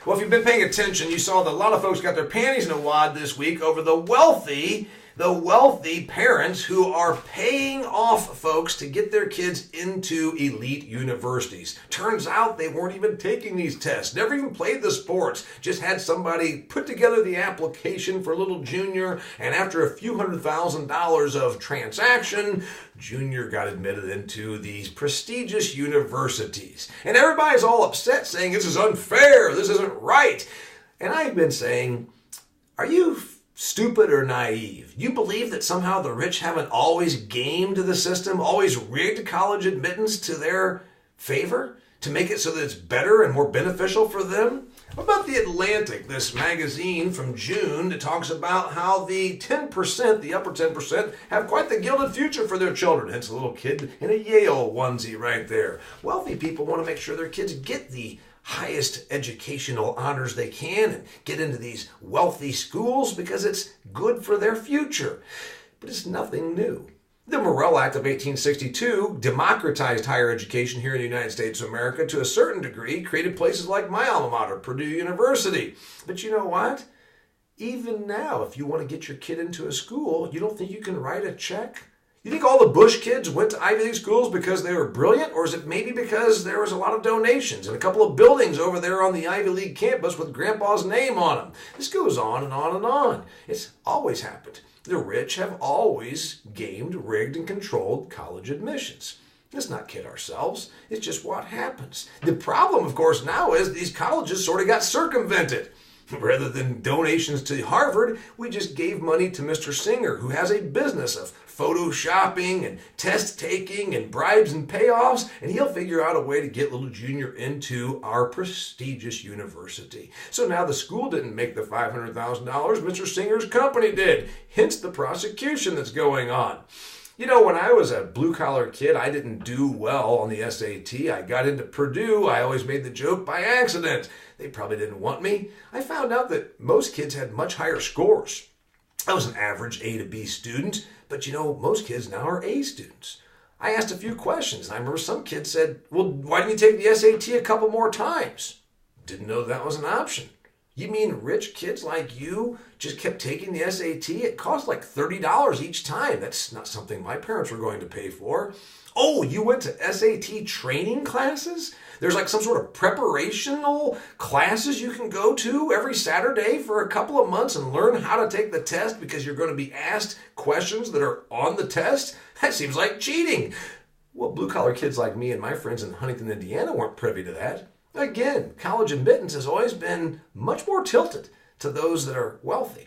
Well, if you've been paying attention, you saw that a lot of folks got their panties in a wad this week over the wealthy parents who are paying off folks to get their kids into elite universities. Turns out they weren't even taking these tests, never even played the sports, just had somebody put together the application for little Junior, and after a few $100,000 of transaction, Junior got admitted into these prestigious universities. And everybody's all upset saying this is unfair, this isn't right. And I've been saying, are you stupid or naive? You believe that somehow the rich haven't always gamed the system, always rigged college admittance to their favor to make it so that it's better and more beneficial for them? What about The Atlantic, this magazine from June that talks about how the 10%, the upper 10%, have quite the gilded future for their children. Hence a little kid in a Yale onesie right there. Wealthy people want to make sure their kids get the highest educational honors they can and get into these wealthy schools because it's good for their future. But it's nothing new. The Morrill Act of 1862 democratized higher education here in the United States of America to a certain degree, created places like my alma mater, Purdue University. But you know what? Even now, if you want to get your kid into a school, you don't think you can write a check? You think all the Bush kids went to Ivy League schools because they were brilliant? Or is it maybe because there was a lot of donations and a couple of buildings over there on the Ivy League campus with Grandpa's name on them? This goes on and on and on. It's always happened. The rich have always gamed, rigged, and controlled college admissions. Let's not kid ourselves. It's just what happens. The problem, of course, now is these colleges sort of got circumvented. Rather than donations to Harvard, we just gave money to Mr. Singer, who has a business of photoshopping and test taking and bribes and payoffs, and he'll figure out a way to get little Junior into our prestigious university. So now the school didn't make the $500,000, Mr. Singer's company did, hence the prosecution that's going on. You know, when I was a blue-collar kid, I didn't do well on the SAT. I got into Purdue. I always made the joke by accident. They probably didn't want me. I found out that most kids had much higher scores. I was an average A to B student, but you know, most kids now are A students. I asked a few questions, and I remember some kids said, well, why didn't you take the SAT a couple more times? Didn't know that was an option. You mean rich kids like you just kept taking the SAT? It cost like $30 each time. That's not something my parents were going to pay for. Oh, you went to SAT training classes? There's like some sort of preparational classes you can go to every Saturday for a couple of months and learn how to take the test because you're going to be asked questions that are on the test? That seems like cheating. Well, blue-collar kids like me and my friends in Huntington, Indiana weren't privy to that. Again, college admittance has always been much more tilted to those that are wealthy.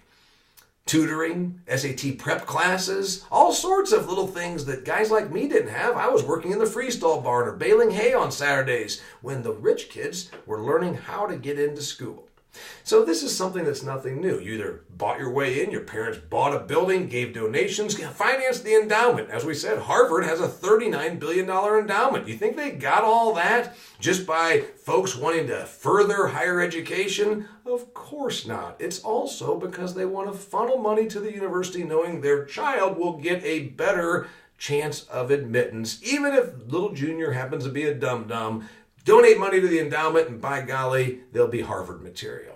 Tutoring, SAT prep classes, all sorts of little things that guys like me didn't have. I was working in the freestall barn or baling hay on Saturdays when the rich kids were learning how to get into school. So this is something that's nothing new. You either bought your way in, your parents bought a building, gave donations, financed the endowment. As we said, Harvard has a $39 billion endowment. You think they got all that just by folks wanting to further higher education? Of course not. It's also because they want to funnel money to the university knowing their child will get a better chance of admittance, even if little Junior happens to be a dum-dum. Donate money to the endowment, and by golly, they'll be Harvard material.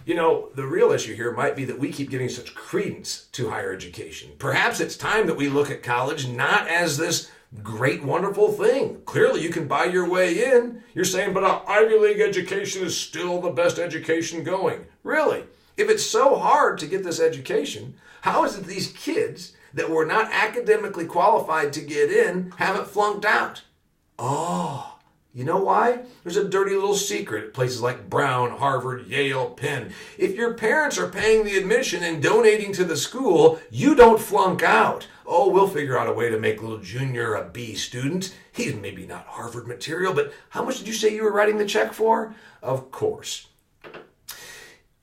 You know, the real issue here might be that we keep giving such credence to higher education. Perhaps it's time that we look at college not as this great, wonderful thing. Clearly, you can buy your way in. You're saying, but an Ivy League education is still the best education going. Really? If it's so hard to get this education, how is it these kids that were not academically qualified to get in haven't flunked out? Oh, you know why? There's a dirty little secret at places like Brown, Harvard, Yale, Penn. If your parents are paying the admission and donating to the school, you don't flunk out. Oh, we'll figure out a way to make little Junior a B student. He's maybe not Harvard material, but how much did you say you were writing the check for? Of course.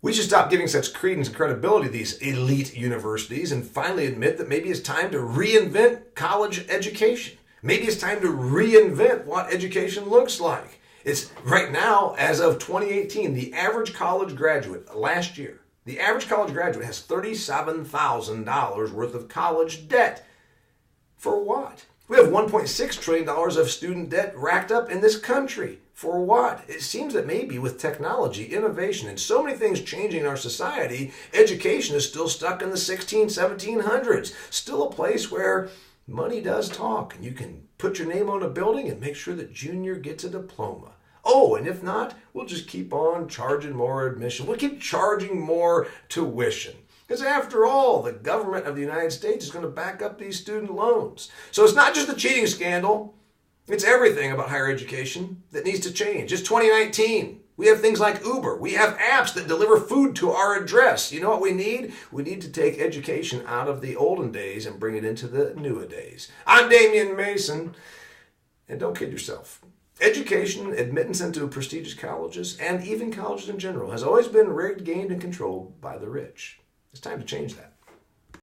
We should stop giving such credence and credibility to these elite universities and finally admit that maybe it's time to reinvent college education. Maybe it's time to reinvent what education looks like. It's right now, as of 2018, the average college graduate last year, the average college graduate has $37,000 worth of college debt. For what? We have $1.6 trillion of student debt racked up in this country. For what? It seems that maybe with technology, innovation, and so many things changing in our society, education is still stuck in the 1700s. Still a place where money does talk, and you can put your name on a building and make sure that junior gets a diploma. Oh, and if not, we'll just keep on charging more admission. We'll keep charging more tuition. Because after all, the government of the United States is going to back up these student loans. So it's not just the cheating scandal. It's everything about higher education that needs to change. It's 2019. We have things like Uber. We have apps that deliver food to our address. You know what we need? We need to take education out of the olden days and bring it into the newer days. I'm Damian Mason, and don't kid yourself. Education, admittance into prestigious colleges, and even colleges in general, has always been rigged, gamed, and controlled by the rich. It's time to change that.